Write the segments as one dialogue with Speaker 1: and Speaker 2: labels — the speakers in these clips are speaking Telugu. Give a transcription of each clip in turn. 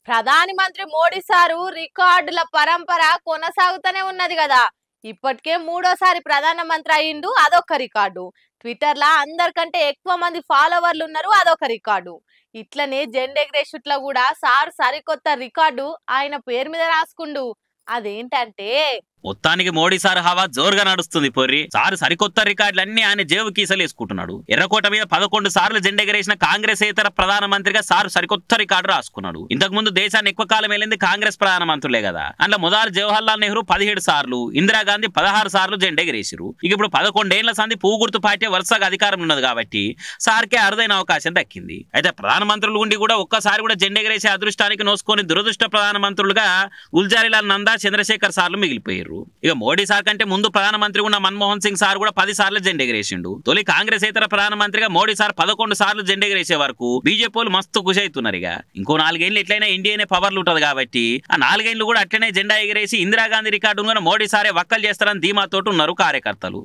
Speaker 1: ప్రధాని మంత్రి మోడీ సారు రికార్డుల పరంపర కొనసాగుతూనే ఉన్నది కదా. ఇప్పటికే మూడోసారి ప్రధానమంత్రి అయ్యిండు, అదొక రికార్డు. ట్విట్టర్లో అందరికంటే ఎక్కువ మంది ఫాలోవర్లు ఉన్నారు, అదొక రికార్డు. ఇట్లనే జెండెగ్రేషుట్ల కూడా సార్ సరికొత్త రికార్డు ఆయన పేరు మీద రాసుకుండు. అదేంటంటే
Speaker 2: మొత్తానికి మోడీ సార్ హవా జోరుగా నడుస్తుంది. పొర్రి సార్ సరికొత్త రికార్డులన్నీ ఆయన జేబు కీసలు వేసుకుంటున్నాడు. ఎర్రకోట మీద 11 సార్లు జెండెగరేసిన కాంగ్రెస్ ఏతర ప్రధానమంత్రిగా సార్ సరికొత్త రికార్డు రాసుకున్నాడు. ఇంతకు ముందు దేశాన్ని ఎక్కువ కాలం వెళ్ళింది కాంగ్రెస్ ప్రధానమంత్రులే కదా. అందులో మొదలు జవహర్లాల్ నెహ్రూ 17 సార్లు, ఇందిరాగాంధీ 16 సార్లు జెండెగరేసిరు. ఇక ఇప్పుడు 11 ఏళ్ల సంది పువ్వు గుర్తు పార్టీ వరుసగా అధికారం ఉన్నది కాబట్టి సార్కే అరుదైన అవకాశం దక్కింది. అయితే ప్రధానమంత్రులు ఉండి కూడా ఒక్కసారి కూడా జెండెగరేసే అదృష్టానికి నోసుకొని దురదృష్ట ప్రధానమంత్రులుగా గుల్జారీలాల్ నందా, చంద్రశేఖర్ సార్లు మిగిలిపోయారు. ఇక మోడీ సార్ కంటే ముందు ప్రధానమంత్రి ఉన్న మన్మోహన్ సింగ్ సార్ కూడా 10 సార్లు జెండెగరేసిండు. తొలి కాంగ్రెస్ ఏతర ప్రధానమంత్రిగా మోడీ సార్ 11 సార్లు జెండెగరేసే వరకు బీజేపీలు మస్తు ఖుషి అవుతున్నారు. ఇక ఇంకో 4 ఏళ్ళు ఎట్లయినా ఇండియానే పవర్లు ఉంటది కాబట్టి ఆ 4 ఏళ్ళు కూడా అట్లనే జెండా ఎగిరేసి ఇందిరాగాంధీ రికార్డును కూడా మోడీ సారే వక్కలు చేస్తారని ధీమాతోటి ఉన్నారు కార్యకర్తలు.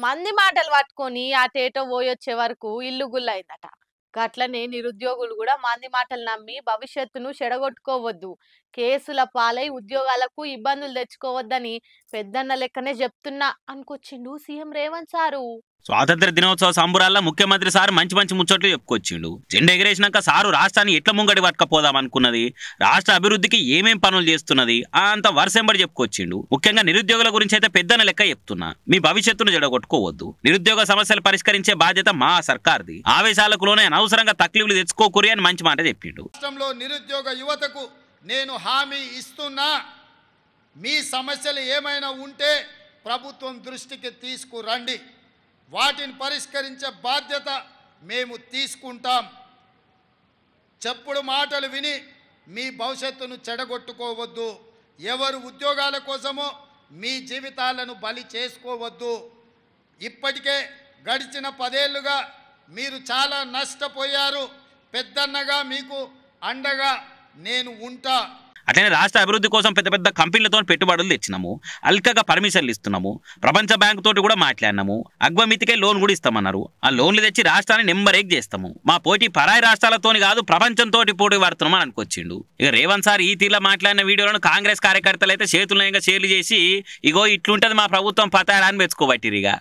Speaker 1: మంది మాటలు పట్టుకొని అటేటో పోయొచ్చే వరకు ఇల్లు గుల్లైందట. గట్లనే నిరుద్యోగులు కూడా మంది మాటలు నమ్మి భవిష్యత్తును చెడగొట్టుకోవద్దు, కేసుల పాలై ఉద్యోగాలకు ఇబ్బందులు తెచ్చుకోవద్దని పెద్దన్న లెక్కనే చెప్తున్నా అనుకొచ్చిండు సీఎం రేవంత్ సారు.
Speaker 2: స్వాతంత్ర దినోత్సవ సంబురాల్లో ముఖ్యమంత్రి సార్ మంచి మంచి ముచ్చట్లు చెప్పుకొచ్చిండు. జెండా ఎగిరేసినాక సారు రాష్ట్రాన్ని ఎట్లా ముంగడి పట్టుకపోదాం అనుకున్నది, రాష్ట్ర అభివృద్ధికి ఏమేం పనులు చేస్తున్నది అంత వరుసెంబడి చెప్పుకొచ్చిండు. ముఖ్యంగా నిరుద్యోగుల గురించి అయితే పెద్దన లెక్క చెప్తున్నా. మీ భవిష్యత్తును జడగొట్టుకోవద్దు, నిరుద్యోగ సమస్యలు పరిష్కరించే బాధ్యత మా సర్కార్ది, ఆవేశాలకు లోనే అనవసరంగా తక్లీఫ్లు తెచ్చుకోకూరి అని మంచి మాట చెప్పిండు.
Speaker 3: రాష్ట్రంలో నిరుద్యోగ యువతకు నేను హామీ ఇస్తున్నా, మీ సమస్యలు ఏమైనా ఉంటే ప్రభుత్వం దృష్టికి తీసుకురండి, వాటిని పరిష్కరించే బాధ్యత మేము తీసుకుంటాం. చెప్పుడు మాటలు విని మీ భవిష్యత్తును చెడగొట్టుకోవద్దు, ఎవరు ఉద్యోగాల కోసమో మీ జీవితాలను బలి చేసుకోవద్దు. ఇప్పటికే గడిచిన 10 ఏళ్లుగా మీరు చాలా నష్టపోయారు. పెద్దన్నగా మీకు అండగా నేను ఉంటా.
Speaker 2: అట్లనే రాష్ట్ర అభివృద్ధి కోసం పెద్ద పెద్ద కంపెనీలతో పెట్టుబడులు తెచ్చినాము, అల్కగా పర్మిషన్లు ఇస్తున్నాము, ప్రపంచ బ్యాంకు తోటి కూడా మాట్లాడినాము, అగ్వమితికే లోన్ కూడా ఇస్తామన్నారు. ఆ లోన్లు తెచ్చి రాష్ట్రాన్ని నెంబర్ 1 చేస్తాము, మా పోటీ పరాయి రాష్ట్రాలతోని కాదు ప్రపంచంతో పోటీ పడుతున్నాం అని అనుకొచ్చిండు. ఇక రేవంత్ సార్ ఈ తీరులో మాట్లాడిన వీడియోలను కాంగ్రెస్ కార్యకర్తలు అయితే చేతులయంగా షేర్లు చేసి ఇగో ఇట్లుంటది మా ప్రభుత్వం పతారా అని మెచ్చుకోబట్టిరు. ఇక